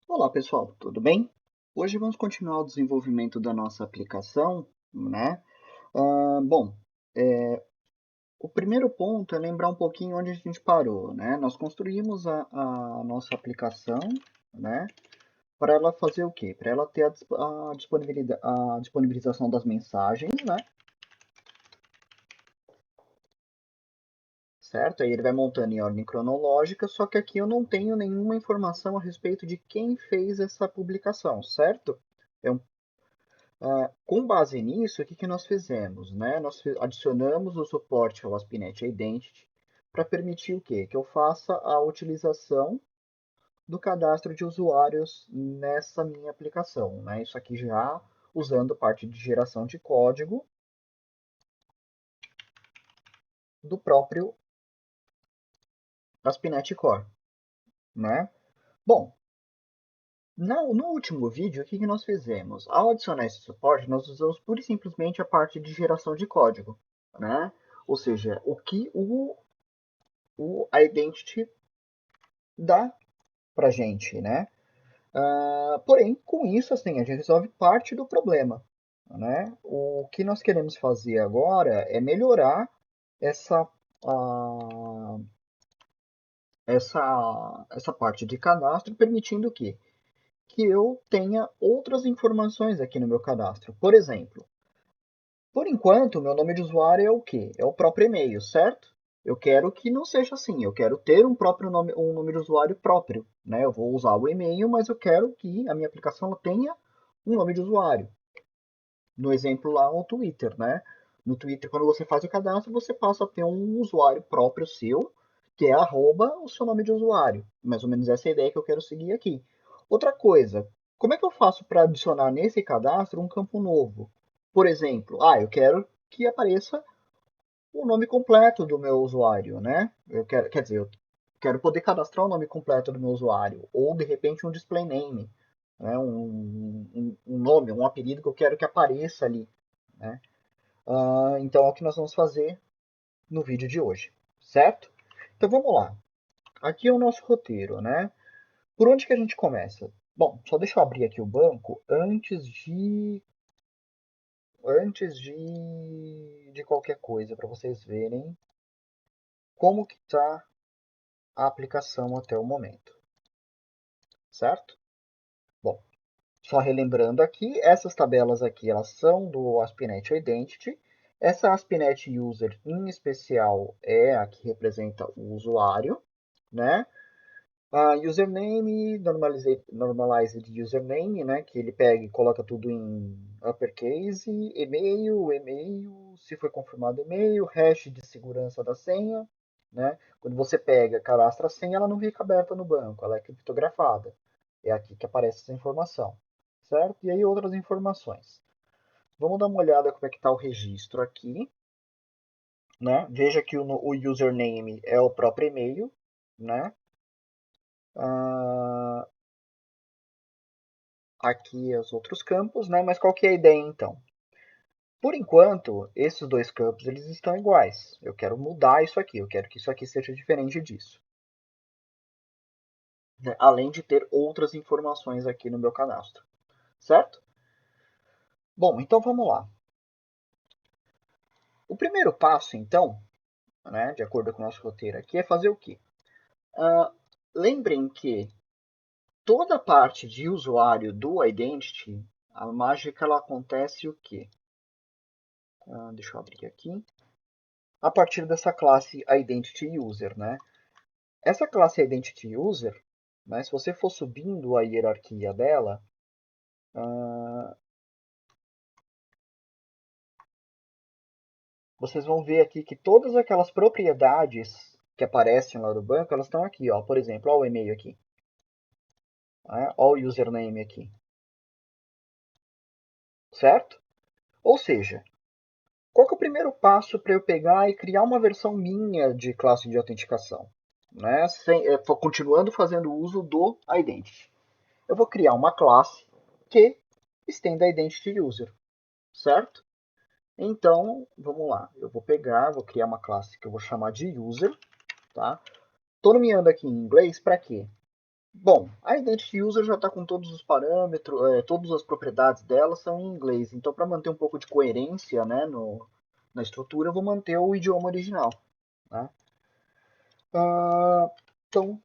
Olá pessoal, tudo bem? Hoje vamos continuar o desenvolvimento da nossa aplicação, né? Bom, o primeiro ponto é lembrar um pouquinho onde a gente parou, né? Nós construímos a nossa aplicação, né? Para ela fazer o quê? Para ela ter a disponibilização das mensagens, né? Certo? Aí ele vai montando em ordem cronológica, só que aqui eu não tenho nenhuma informação a respeito de quem fez essa publicação, certo? É um Com base nisso, o que nós fizemos? Né? Nós adicionamos o suporte ao ASP.NET Identity para permitir o quê? Que eu faça a utilização do cadastro de usuários nessa minha aplicação. Né? Isso aqui já usando parte de geração de código do próprio ASP.NET Core. Né? Bom, no último vídeo, o que nós fizemos? Ao adicionar esse suporte, nós usamos pura e simplesmente a parte de geração de código. Né? Ou seja, o que o identity dá para gente, né? Porém, com isso, assim, a gente resolve parte do problema, né? O que nós queremos fazer agora é melhorar essa, a, essa parte de cadastro, permitindo que eu tenha outras informações aqui no meu cadastro. Por exemplo, por enquanto, meu nome de usuário é o quê? É o próprio e-mail, certo? Eu quero que não seja assim. Eu quero ter um nome de usuário próprio, né? Eu vou usar o e-mail, mas eu quero que a minha aplicação tenha um nome de usuário. No exemplo lá, o Twitter, né? No Twitter, quando você faz o cadastro, você passa a ter um usuário próprio seu, que é arroba o seu nome de usuário. Mais ou menos essa é a ideia que eu quero seguir aqui. Outra coisa, como é que eu faço para adicionar nesse cadastro um campo novo? Por exemplo, eu quero que apareça o nome completo do meu usuário, né? Quer dizer, eu quero poder cadastrar o nome completo do meu usuário, ou de repente um display name, né? Um nome, um apelido que eu quero que apareça ali, né? Então é o que nós vamos fazer no vídeo de hoje, certo? Então vamos lá. Aqui é o nosso roteiro, né? Por onde que a gente começa? Bom, só deixa eu abrir aqui o banco antes de qualquer coisa, para vocês verem como que está a aplicação até o momento, certo? Bom, só relembrando aqui, essas tabelas aqui, elas são do ASP.NET Identity. Essa ASP.NET User, em especial, é a que representa o usuário, né? A username, normalized username, né? Que ele pega e coloca tudo em uppercase, e-mail, se foi confirmado e-mail, hash de segurança da senha, né? Quando você pega, cadastra a senha, ela não fica aberta no banco, ela é criptografada. É aqui que aparece essa informação, certo? E aí outras informações. Vamos dar uma olhada como é que está o registro aqui, né? Veja que o username é o próprio e-mail, né? Ah, aqui os outros campos, né? Mas qual que é a ideia então? Por enquanto, esses dois campos eles estão iguais. Eu quero mudar isso aqui, eu quero que isso aqui seja diferente disso, né? Além de ter outras informações aqui no meu cadastro, certo? Bom, então vamos lá. O primeiro passo, então, né, de acordo com o nosso roteiro aqui, é fazer o quê? Ah, lembrem que toda a parte de usuário do Identity, a mágica ela acontece o quê? Deixa eu abrir aqui. A partir dessa classe Identity User, né? Essa classe Identity User, né, se você for subindo a hierarquia dela, vocês vão ver aqui que todas aquelas propriedades que aparecem lá do banco, elas estão aqui, ó. Por exemplo, ó o e-mail aqui, né? Ó o username aqui, certo? Ou seja, qual que é o primeiro passo para eu pegar e criar uma versão minha de classe de autenticação? Né? Continuando fazendo uso do Identity. Eu vou criar uma classe que estenda a Identity User, certo? Então, vamos lá. Eu vou pegar, vou criar uma classe que eu vou chamar de User, tá? Estou nomeando aqui em inglês para quê? Bom, a Identity User já está com todos os parâmetros, todas as propriedades dela são em inglês. Então, para manter um pouco de coerência, né, na estrutura, eu vou manter o idioma original. Tá? Então,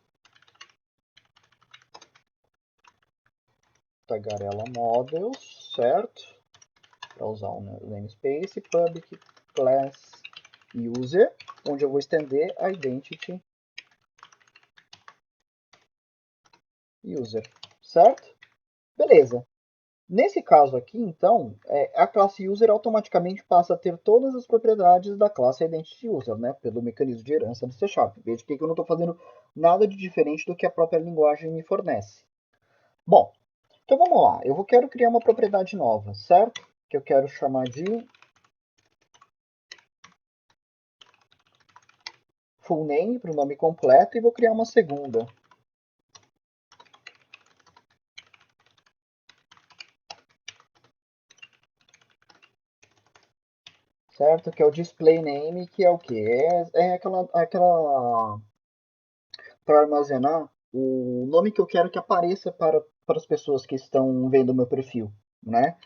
tagarela models, certo? Para usar o namespace, public class user, onde eu vou estender a identity user, certo? Beleza. Nesse caso aqui, então, a classe user automaticamente passa a ter todas as propriedades da classe identity user, né? Pelo mecanismo de herança do C Sharp. Veja que eu não estou fazendo nada de diferente do que a própria linguagem me fornece. Bom, então vamos lá. Quero criar uma propriedade nova, certo? Que eu quero chamar de full name para o nome completo e vou criar uma segunda, certo? Que é o display name, que é o quê? É aquela para armazenar o nome que eu quero que apareça para as pessoas que estão vendo o meu perfil, né?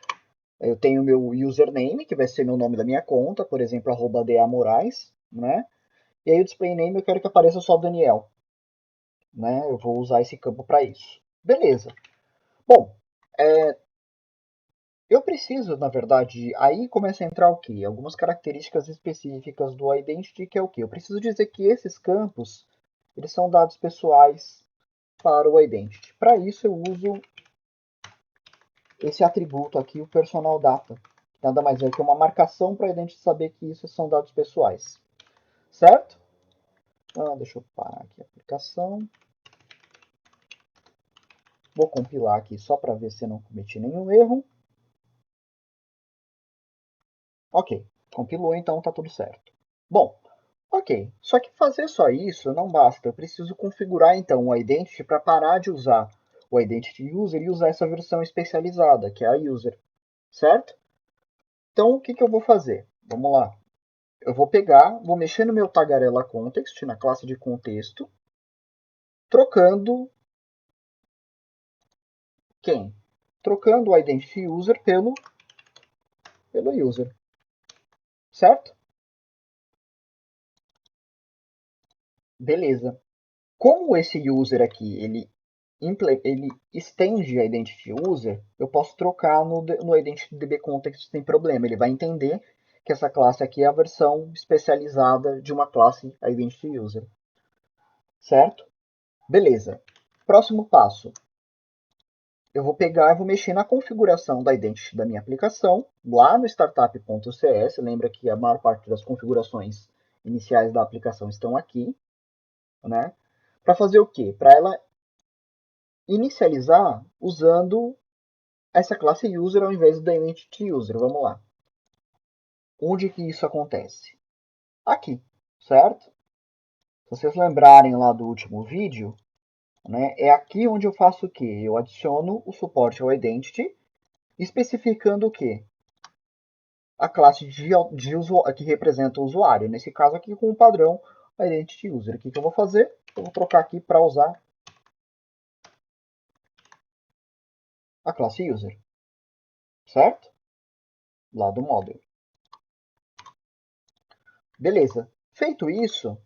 Eu tenho o meu username, que vai ser meu nome da minha conta, por exemplo, @damorais, né? E aí o display name eu quero que apareça só Daniel, né? Eu vou usar esse campo para isso. Beleza. Bom, eu preciso, na verdade, aí começa a entrar o quê? Algumas características específicas do identity, que é o quê? Eu preciso dizer que esses campos, eles são dados pessoais para o identity. Para isso eu uso esse atributo aqui, o personal data. Nada mais é que uma marcação para a identity saber que isso são dados pessoais. Certo? Deixa eu parar aqui a aplicação. Vou compilar aqui só para ver se eu não cometi nenhum erro. Ok, compilou, então está tudo certo. Bom, ok, só que fazer só isso não basta. Eu preciso configurar então o identity para parar de usar o identity user e usar essa versão especializada, que é a user, certo? Então, o que, que eu vou fazer? Vamos lá. Eu vou pegar, vou mexer no meu tagarela context, na classe de contexto, trocando quem? Trocando o identity user pelo user, certo? Beleza. Como esse user aqui, ele estende a identity user, eu posso trocar no identity db context sem problema. Ele vai entender que essa classe aqui é a versão especializada de uma classe identity user, certo? Beleza. Próximo passo. Eu vou pegar e vou mexer na configuração da identity da minha aplicação, lá no startup.cs. Lembra que a maior parte das configurações iniciais da aplicação estão aqui, né? Para fazer o quê? Para ela inicializar usando essa classe user ao invés da identity user. Vamos lá. Onde que isso acontece? Aqui, certo? Se vocês lembrarem lá do último vídeo, né, é aqui onde eu faço o quê? Eu adiciono o suporte ao identity, especificando o quê? A classe que representa o usuário. Nesse caso aqui, com o padrão identity user. O que eu vou fazer? Eu vou trocar aqui para usar a classe user, certo? Lá do model. Beleza. Feito isso, o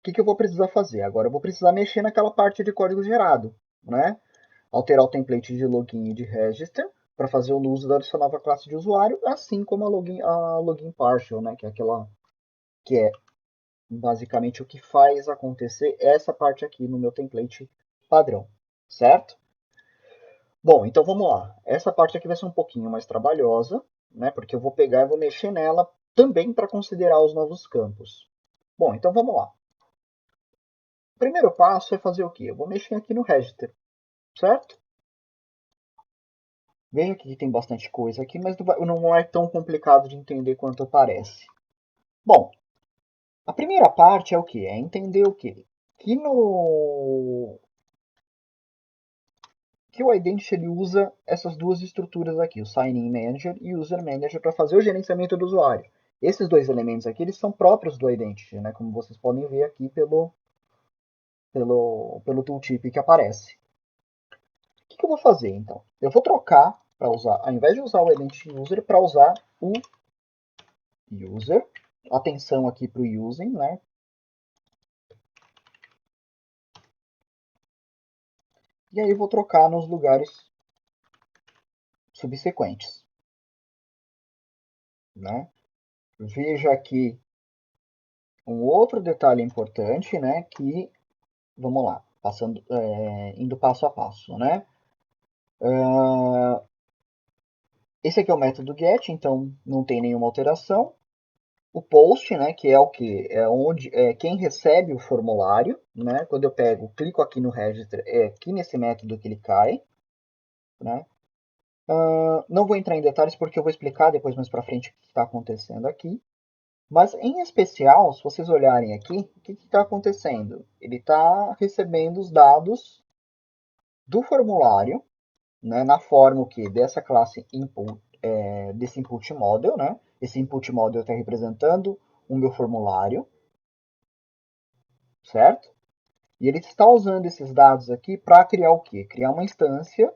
que eu vou precisar fazer? Agora eu vou precisar mexer naquela parte de código gerado, né? Alterar o template de login e de register para fazer o uso dessa nova classe de usuário, assim como a login partial, né? Que é aquela que é basicamente o que faz acontecer essa parte aqui no meu template padrão, certo? Bom, então vamos lá. Essa parte aqui vai ser um pouquinho mais trabalhosa, né? Porque eu vou pegar e vou mexer nela também para considerar os novos campos. Bom, então vamos lá. O primeiro passo é fazer o quê? Eu vou mexer aqui no register, certo? Veja que tem bastante coisa aqui, mas não é tão complicado de entender quanto parece. Bom, a primeira parte é o que? É entender o quê? Que o Identity ele usa essas duas estruturas aqui, o Sign-in Manager e o User Manager, para fazer o gerenciamento do usuário. Esses dois elementos aqui eles são próprios do Identity, né? Como vocês podem ver aqui pelo tooltip que aparece. O que eu vou fazer, então? Eu vou trocar para usar, ao invés de usar o Identity User, para usar o User. Atenção aqui para o Using, né? E aí eu vou trocar nos lugares subsequentes, né? Veja aqui um outro detalhe importante, né? Que, vamos lá, passando, indo passo a passo, né? Esse aqui é o método get, então não tem nenhuma alteração. O post, né, que é o que é onde quem recebe o formulário, né? Quando eu pego, clico aqui no register, é aqui nesse método que ele cai, né? Não vou entrar em detalhes porque eu vou explicar depois mais para frente o que está acontecendo aqui. Mas em especial, se vocês olharem aqui, o que está acontecendo? Ele está recebendo os dados do formulário, né, na forma que dessa classe input, desse input model, né? Esse input model está representando o meu formulário, certo? E ele está usando esses dados aqui para criar o quê? Criar uma instância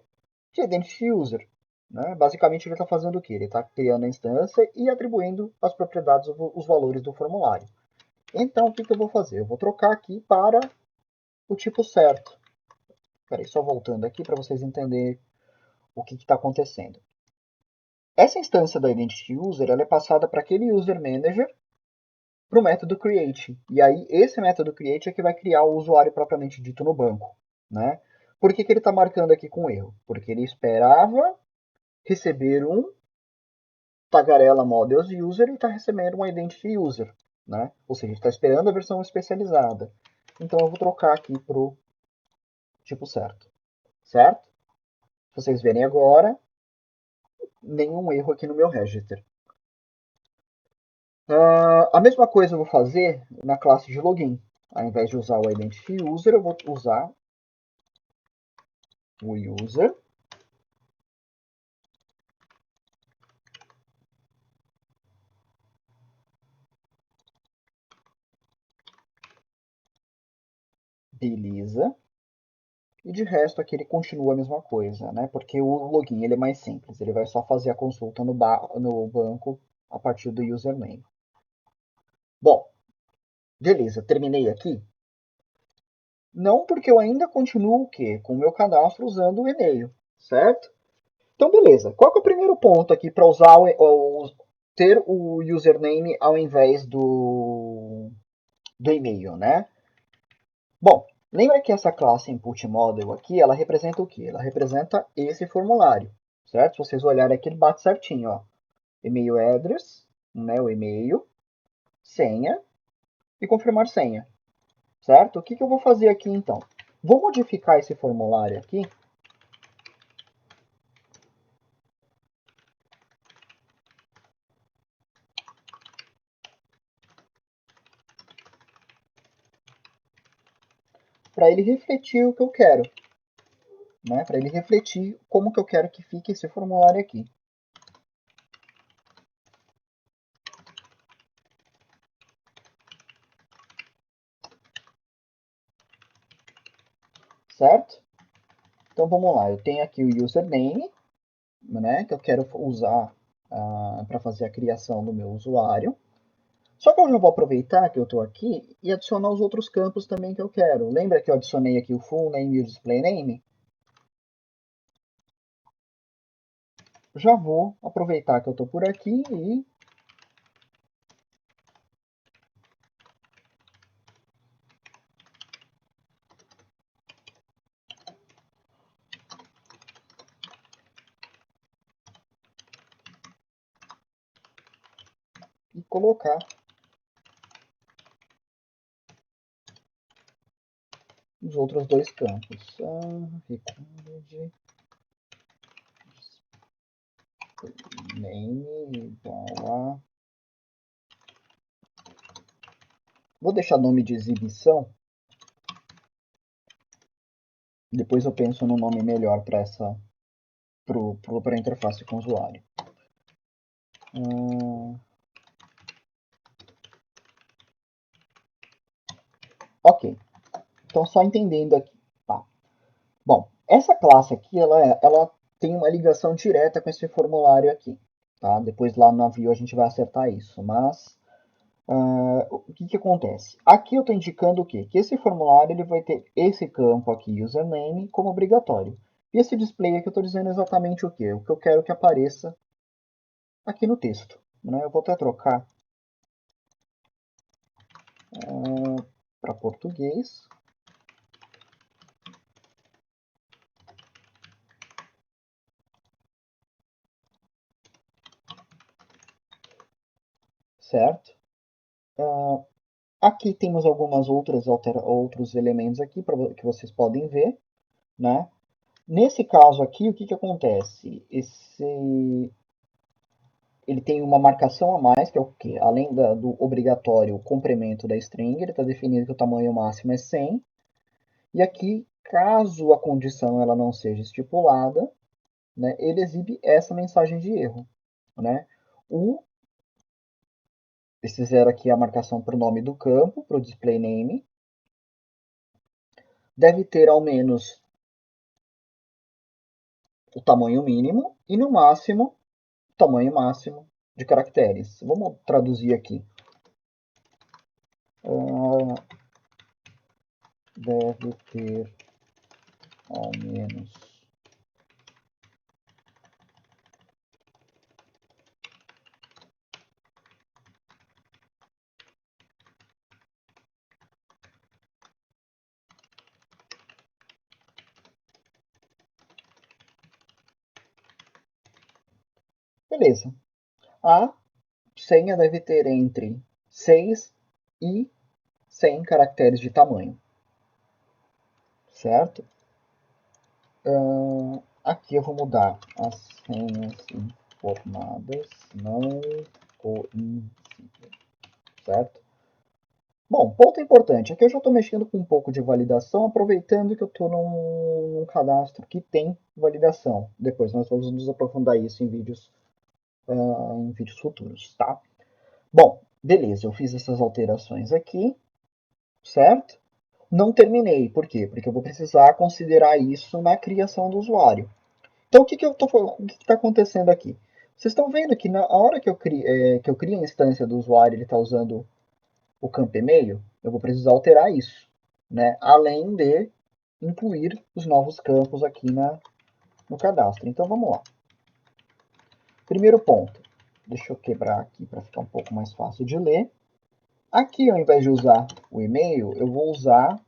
de Identity User. Né? Basicamente, ele está fazendo o quê? Ele está criando a instância e atribuindo as propriedades, os valores do formulário. Então, o que eu vou fazer? Eu vou trocar aqui para o tipo certo. Espera aí, só voltando aqui para vocês entenderem o que está acontecendo. Essa instância da Identity User ela é passada para aquele User Manager para o método create. E aí, esse método create é que vai criar o usuário propriamente dito no banco. Né? Por que ele está marcando aqui com erro? Porque ele esperava receber um tagarela models user e está recebendo um identity user. Né? Ou seja, está esperando a versão especializada. Então, eu vou trocar aqui para o tipo certo. Certo? Se vocês verem agora, nenhum erro aqui no meu register. A mesma coisa eu vou fazer na classe de login. Ao invés de usar o identity user, eu vou usar o user. Beleza. E de resto aqui ele continua a mesma coisa, né? Porque o login ele é mais simples. Ele vai só fazer a consulta no banco a partir do username. Bom, beleza. Terminei aqui. Não porque eu ainda continuo o quê? Com o meu cadastro usando o e-mail, certo? Então, beleza. Qual que é o primeiro ponto aqui para usar ter o username ao invés do e-mail, né? Bom, lembra que essa classe input model aqui, ela representa o quê? Ela representa esse formulário, certo? Se vocês olharem aqui, ele bate certinho, ó. E-mail address, né, o e-mail, senha e confirmar senha, certo? O que eu vou fazer aqui, então? Vou modificar esse formulário aqui para ele refletir o que eu quero, né? Para ele refletir como que eu quero que fique esse formulário aqui. Certo? Então vamos lá, eu tenho aqui o username, né, que eu quero usar para fazer a criação do meu usuário. Só que eu já vou aproveitar que eu estou aqui e adicionar os outros campos também que eu quero. Lembra que eu adicionei aqui o full name e o display name? Já vou aproveitar que eu estou por aqui e colocar os outros dois campos. Record name igual a... Vou deixar nome de exibição. Depois eu penso no nome melhor para essa para a interface com o usuário. Ok. Então, só entendendo aqui, tá? Bom, essa classe aqui, ela tem uma ligação direta com esse formulário aqui, tá? Depois lá no navio a gente vai acertar isso, mas o que que acontece? Aqui eu estou indicando o quê? Que esse formulário ele vai ter esse campo aqui, username, como obrigatório. E esse display aqui eu estou dizendo exatamente o quê? O que eu quero que apareça aqui no texto, né? Eu vou até trocar para português. Certo? Aqui temos algumas outros elementos aqui que vocês podem ver, né? Nesse caso aqui, o que que acontece? Ele tem uma marcação a mais, que é o quê? Além do obrigatório complemento da string, ele está definindo que o tamanho máximo é 100. E aqui, caso a condição ela não seja estipulada, né, ele exibe essa mensagem de erro, né? Esse zero aqui é a marcação para o nome do campo, para o display name. Deve ter ao menos o tamanho mínimo e no máximo o tamanho máximo de caracteres. Vamos traduzir aqui. Deve ter ao menos beleza. A senha deve ter entre 6 e 100 caracteres de tamanho, certo? Aqui eu vou mudar as senhas informadas não coincidem, certo? Bom, ponto importante, aqui eu já estou mexendo com um pouco de validação, aproveitando que eu estou num cadastro que tem validação. Depois nós vamos nos aprofundar isso em vídeos futuros, tá? Bom, beleza, eu fiz essas alterações aqui, certo? Não terminei, por quê? Porque eu vou precisar considerar isso na criação do usuário. Então, o que está acontecendo aqui? Vocês estão vendo que na hora que eu crio a instância do usuário, ele está usando o campo e-mail, eu vou precisar alterar isso, né? Além de incluir os novos campos aqui no cadastro. Então, vamos lá. Primeiro ponto. Deixa eu quebrar aqui para ficar um pouco mais fácil de ler. Aqui, ao invés de usar o e-mail, eu vou usar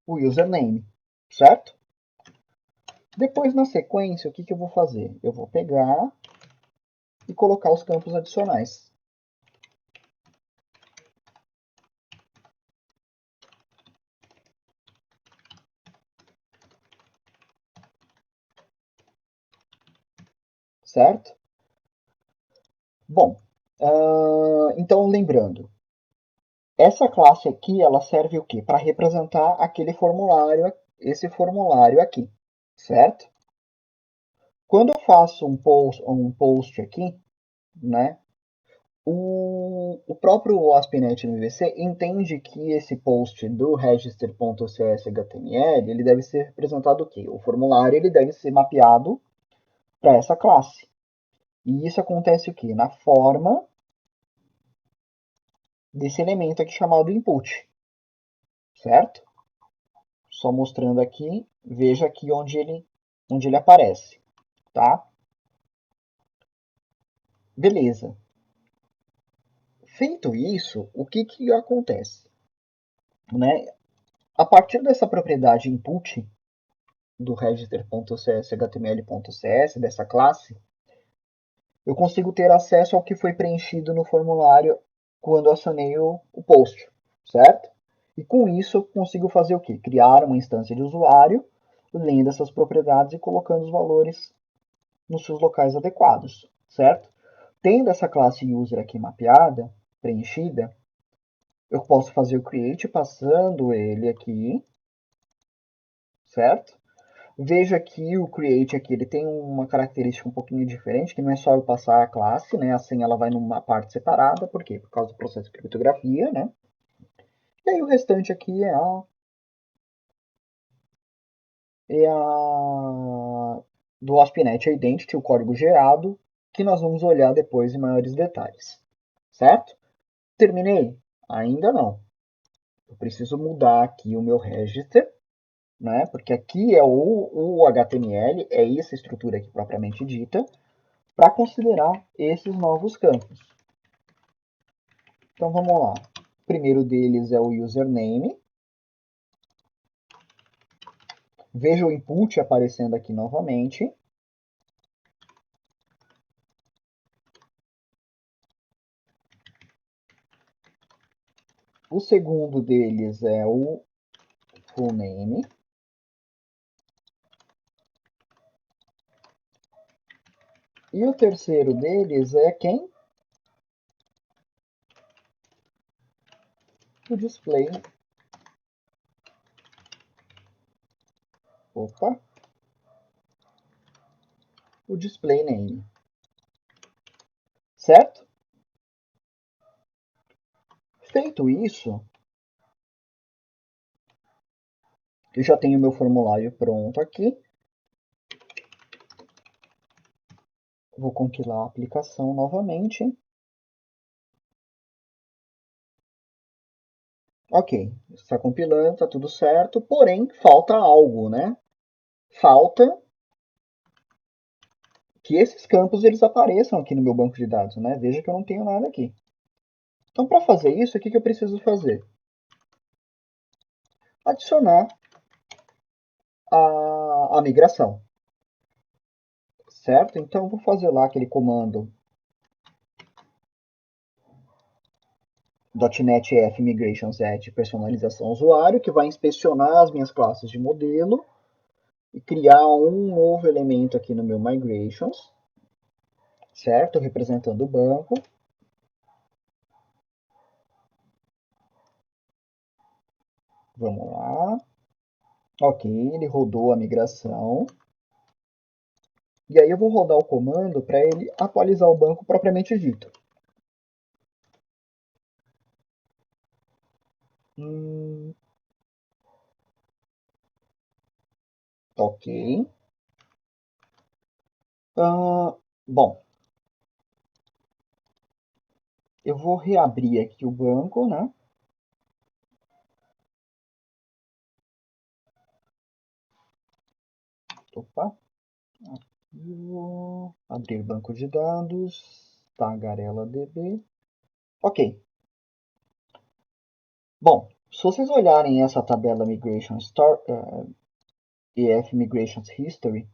o username, certo? Depois, na sequência, o que eu vou fazer? Eu vou pegar e colocar os campos adicionais. Certo? Bom, então lembrando, essa classe aqui ela serve o quê? Para representar aquele formulário, esse formulário aqui, certo? Quando eu faço um post aqui, né, o próprio ASP.NET MVC entende que esse post do register.cshtml ele deve ser representado o quê? O formulário ele deve ser mapeado para essa classe. E isso acontece o quê? Na forma desse elemento aqui chamado input, certo? Só mostrando aqui, veja aqui onde ele aparece, tá? Beleza. Feito isso, o que que acontece? Né? A partir dessa propriedade input do register.cshtml.cs, dessa classe, eu consigo ter acesso ao que foi preenchido no formulário quando acionei o post, certo? E com isso eu consigo fazer o quê? Criar uma instância de usuário, lendo essas propriedades e colocando os valores nos seus locais adequados, certo? Tendo essa classe user aqui mapeada, preenchida, eu posso fazer o create passando ele aqui, certo? Veja que o create aqui ele tem uma característica um pouquinho diferente, que não é só eu passar a classe, né? A senha ela vai numa parte separada, por quê? Por causa do processo de criptografia, né? E aí o restante aqui é a do ASP.NET Identity, o código gerado, que nós vamos olhar depois em maiores detalhes. Certo? Terminei? Ainda não. Eu preciso mudar aqui o meu register, né? Porque aqui é o HTML, é essa estrutura aqui propriamente dita, para considerar esses novos campos. Então vamos lá. O primeiro deles é o username. Veja o input aparecendo aqui novamente. O segundo deles é o full name. E o terceiro deles é quem? O display. Opa! O display name. Certo? Feito isso, eu já tenho meu formulário pronto aqui. Vou compilar a aplicação novamente. Ok, está compilando, está tudo certo, porém falta algo, né? Falta que esses campos eles apareçam aqui no meu banco de dados, né? Veja que eu não tenho nada aqui. Então, para fazer isso, o que eu preciso fazer? Adicionar a migração, certo? Então, eu vou fazer lá aquele comando .NET F Migrations Add personalização usuário, que vai inspecionar as minhas classes de modelo e criar um novo elemento aqui no meu Migrations, certo? Representando o banco. Vamos lá. Ok, ele rodou a migração. E aí eu vou rodar o comando para ele atualizar o banco propriamente dito. Ok. Bom, eu vou reabrir aqui o banco, né? Opa. Arquivo, abrir banco de dados, tagareladb. Ok. Bom, se vocês olharem essa tabela Migration Store, EF Migrations History,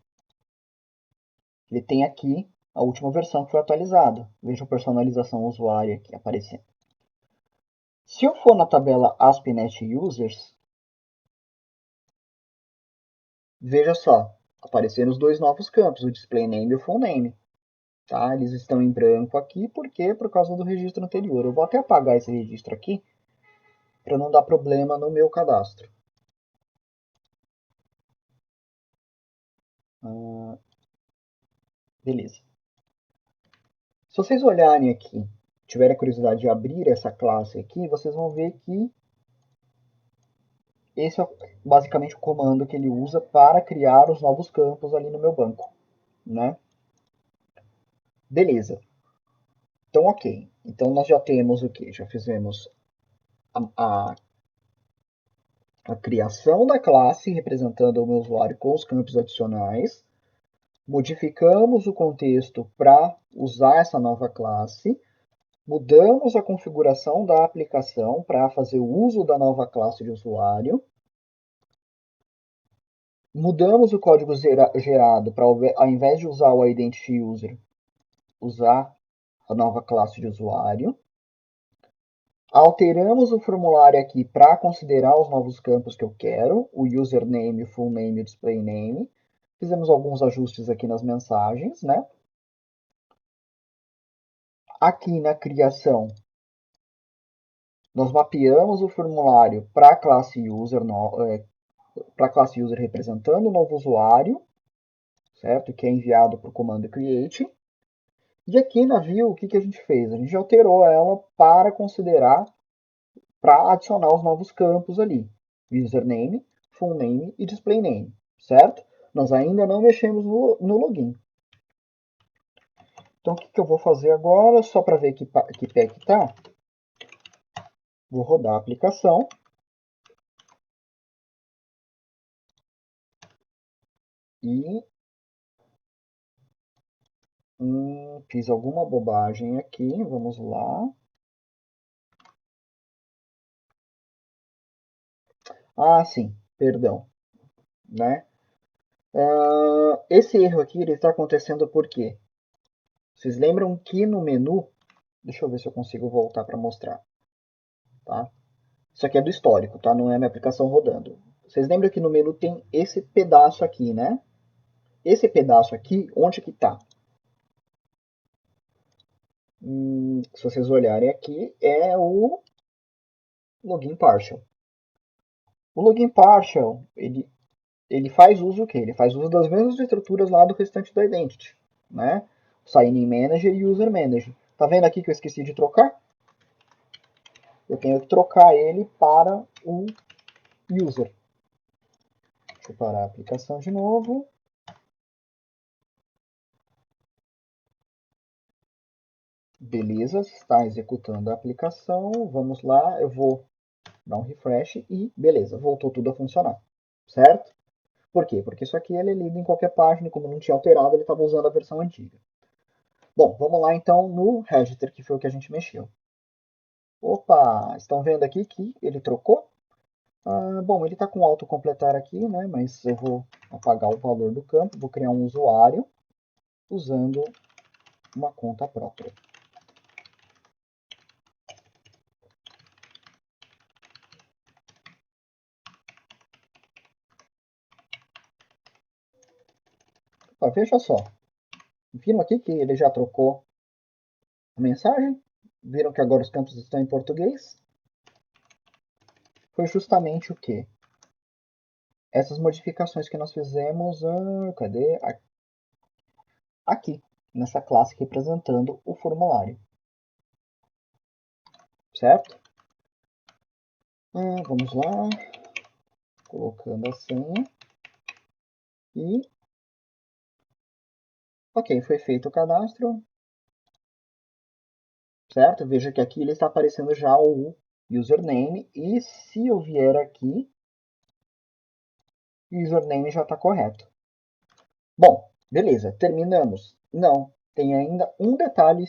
ele tem aqui a última versão que foi atualizada. Veja a personalização usuária aqui aparecendo. Se eu for na tabela ASP.NET Users, veja só, apareceram os dois novos campos, o display name e o full name. Tá? Eles estão em branco aqui, por quê? Por causa do registro anterior. Eu vou até apagar esse registro aqui, para não dar problema no meu cadastro. Beleza. Se vocês olharem aqui, tiverem curiosidade de abrir essa classe aqui, vocês vão ver que esse é basicamente o comando que ele usa para criar os novos campos ali no meu banco, né? Beleza. Então, ok. Então, nós já temos o que? Já fizemos a, a criação da classe representando o meu usuário com os campos adicionais. Modificamos o contexto para usar essa nova classe. Mudamos a configuração da aplicação para fazer o uso da nova classe de usuário. Mudamos o código gerado para, ao invés de usar o Identity User, usar a nova classe de usuário. Alteramos o formulário aqui para considerar os novos campos que eu quero, o username, o full name e o display name. Fizemos alguns ajustes aqui nas mensagens, né? Aqui na criação, nós mapeamos o formulário para a classe user, representando o novo usuário, certo? Que é enviado para o comando create. E aqui na view, o que a gente fez? A gente alterou ela para considerar para adicionar os novos campos ali. Username, full name e display name, certo? Nós ainda não mexemos no login. Então, o que eu vou fazer agora, só para ver que pé que está? Vou rodar a aplicação. E fiz alguma bobagem aqui, vamos lá. Ah, sim, perdão, né? Esse erro aqui ele está acontecendo por quê? Vocês lembram que no menu, deixa eu ver se eu consigo voltar para mostrar, tá? Isso aqui é do histórico, tá? Não é minha aplicação rodando. Vocês lembram que no menu tem esse pedaço aqui, né? Esse pedaço aqui, onde que tá? Se vocês olharem aqui, é o login partial. O login partial, ele faz uso o quê? Ele faz uso das mesmas estruturas lá do restante da Identity, né? Sign-in Manager e User Manager. Tá vendo aqui que eu esqueci de trocar? Eu tenho que trocar ele para o User. Deixa eu parar a aplicação de novo. Beleza, está executando a aplicação. Vamos lá, eu vou dar um refresh e beleza, voltou tudo a funcionar. Certo? Por quê? Porque isso aqui ele é lido em qualquer página e como não tinha alterado, ele estava usando a versão antiga. Bom, vamos lá então no register, que foi o que a gente mexeu. Opa, estão vendo aqui que ele trocou? Bom, ele está com autocompletar aqui, né? Mas eu vou apagar o valor do campo, vou criar um usuário usando uma conta própria. Veja só, viram aqui que ele já trocou a mensagem? Viram que agora os campos estão em português? Foi justamente o que? Essas modificações que nós fizemos, cadê? Aqui, nessa classe representando o formulário, certo? Vamos lá, colocando a senha e ok, foi feito o cadastro, certo? Veja que aqui ele está aparecendo já o username e se eu vier aqui, o username já está correto. Bom, beleza, terminamos? Não, tem ainda um detalhe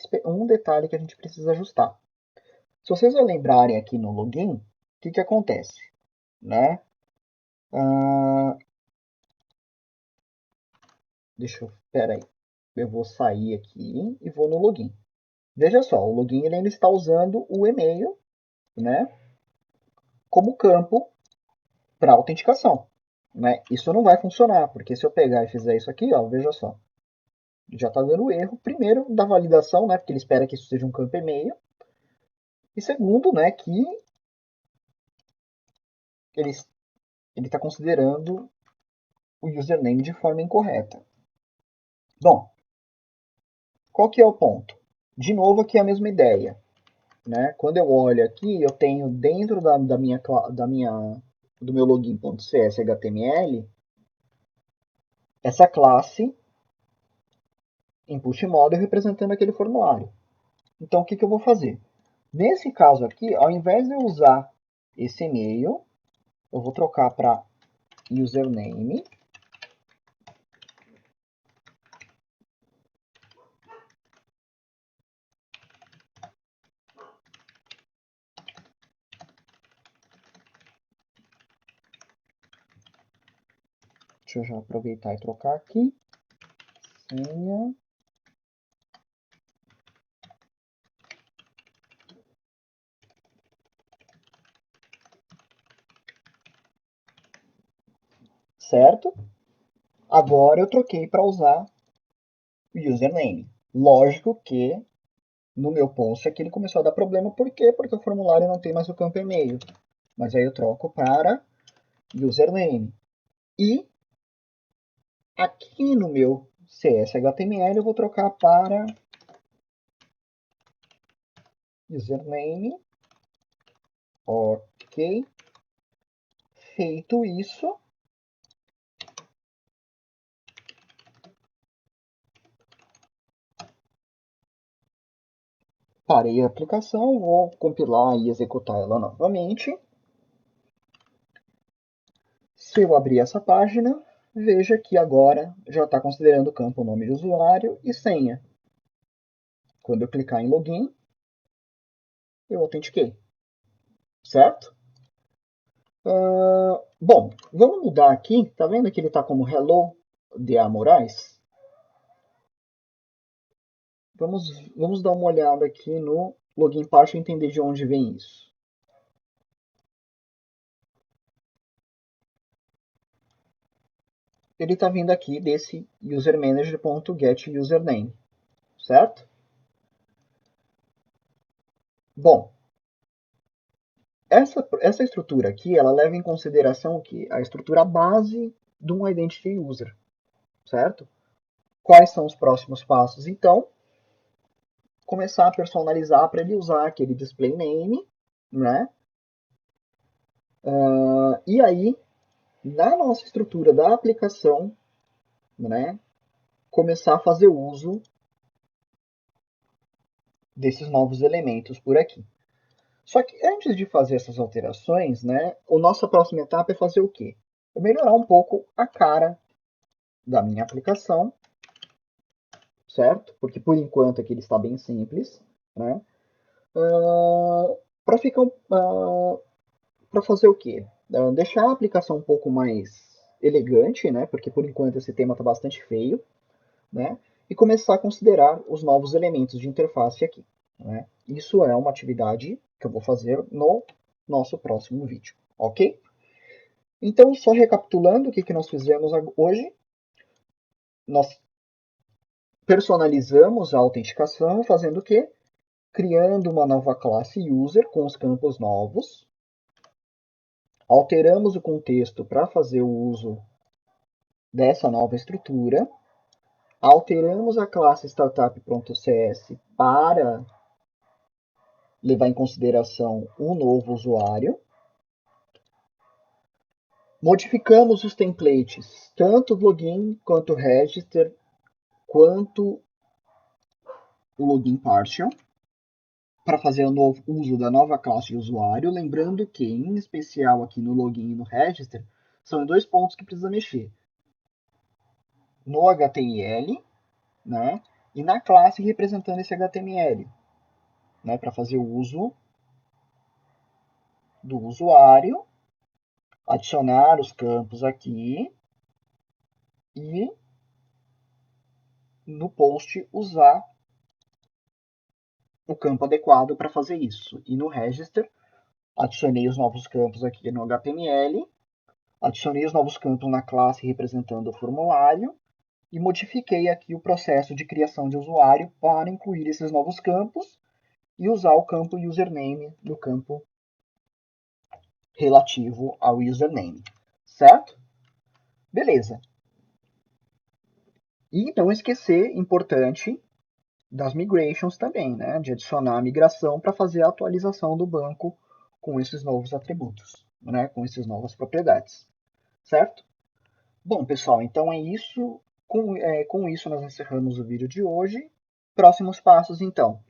que a gente precisa ajustar. Se vocês lembrarem aqui no login, o que acontece? Né? Espera aí, eu vou sair aqui e vou no login. Veja só, o login ele ainda está usando o e-mail, né, como campo para autenticação. Né? Isso não vai funcionar, porque se eu pegar e fizer isso aqui, ó, veja só, já está dando erro. Primeiro, da validação, né, porque ele espera que isso seja um campo e-mail. E segundo, né, que ele está considerando o username de forma incorreta. Bom, qual que é o ponto? De novo, aqui é a mesma ideia. Né? Quando eu olho aqui, eu tenho dentro do meu login.cshtml essa classe input model representando aquele formulário. Então, o que eu vou fazer? Nesse caso aqui, ao invés de eu usar esse e-mail, eu vou trocar para username. Deixa eu já aproveitar e trocar aqui. Senha. Certo? Agora eu troquei para usar o username. Lógico que no meu post aqui ele começou a dar problema. Por quê? Porque o formulário não tem mais o campo e-mail. Mas aí eu troco para username. E aqui no meu CSHTML eu vou trocar para username Ok. Feito isso, parei a aplicação, vou compilar e executar ela novamente. Se eu abrir essa página, veja que agora já está considerando o campo nome de usuário e senha. Quando eu clicar em login, eu autentiquei, certo? Bom, vamos mudar aqui. Tá vendo que ele está como Hello de Moraes? Vamos dar uma olhada aqui no login parte e entender de onde vem isso. Ele está vindo aqui desse usermanager.getUsername, certo? Bom, essa estrutura aqui, ela leva em consideração o quê? A estrutura base de um Identity User, certo? Quais são os próximos passos, então? Começar a personalizar para ele usar aquele display name, né? E aí, na nossa estrutura da aplicação, né, começar a fazer uso desses novos elementos por aqui. Só que antes de fazer essas alterações, né, a nossa próxima etapa é fazer o quê? É melhorar um pouco a cara da minha aplicação, certo? Porque por enquanto aqui ele está bem simples, né? Para ficar, para fazer o quê? Deixar a aplicação um pouco mais elegante, né? Porque por enquanto esse tema está bastante feio, né? E começar a considerar os novos elementos de interface aqui, né? Isso é uma atividade que eu vou fazer no nosso próximo vídeo, ok? Então, só recapitulando o que nós fizemos hoje, nós personalizamos a autenticação fazendo o quê? Criando uma nova classe user com os campos novos, alteramos o contexto para fazer o uso dessa nova estrutura, alteramos a classe startup.cs para levar em consideração o novo usuário, modificamos os templates, tanto o login quanto o register, quanto o login partial, para fazer o novo uso da nova classe de usuário, lembrando que, em especial aqui no login e no register, são dois pontos que precisa mexer. No HTML, né, e na classe representando esse HTML, né, para fazer o uso do usuário, adicionar os campos aqui e no post usar o campo adequado para fazer isso. E no register, adicionei os novos campos aqui no HTML, adicionei os novos campos na classe representando o formulário e modifiquei aqui o processo de criação de usuário para incluir esses novos campos e usar o campo username no campo relativo ao username, certo? Beleza. E não esquecer, importante, das migrations também, né? De adicionar a migração para fazer a atualização do banco com esses novos atributos, né? Com essas novas propriedades, certo? Bom, pessoal, então é isso. Com isso nós encerramos o vídeo de hoje. Próximos passos, então.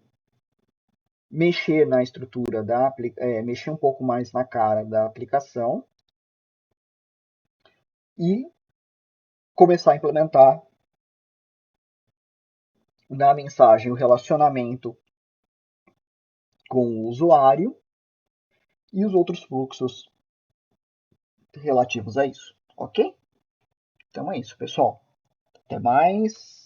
Mexer na estrutura mexer um pouco mais na cara da aplicação e começar a implementar na mensagem o relacionamento com o usuário e os outros fluxos relativos a isso, ok? Então é isso, pessoal. Até mais.